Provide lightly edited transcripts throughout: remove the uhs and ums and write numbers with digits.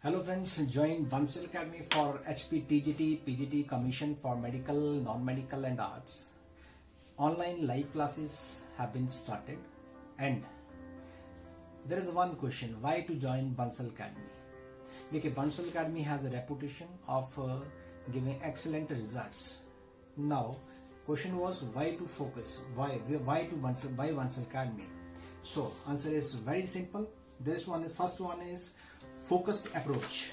Hello friends, join Bansal Academy for HP TGT PGT Commission for Medical, Non-Medical and Arts. Online live classes have been started and there is one question, why to join Bansal Academy? Because Bansal Academy has a reputation of giving excellent results. Now question was why to focus, why to Bansal Academy? So answer is very simple. First one is focused approach.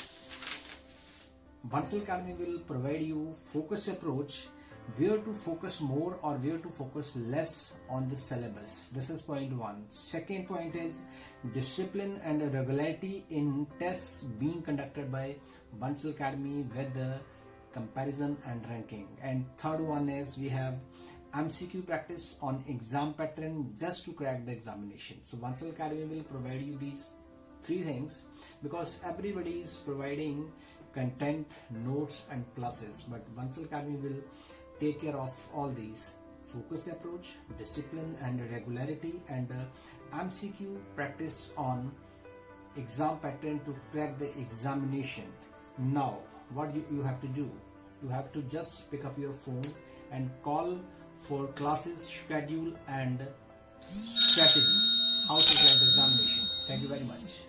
Bansal Academy will provide you focused approach, where to focus more or where to focus less on the syllabus. This is point one. Second point is discipline and regularity in tests being conducted by Bansal Academy with the comparison and ranking. And third one is we have MCQ practice on exam pattern just to crack the examination. So Bansal Academy will provide you these three things because everybody is providing content, notes and classes, but Bansal Academy will take care of all these: focused approach, discipline and regularity, and MCQ practice on exam pattern to crack the examination. Now what you have to do, you have to just pick up your phone and call for classes, schedule and strategy how to crack the examination. Thank you very much.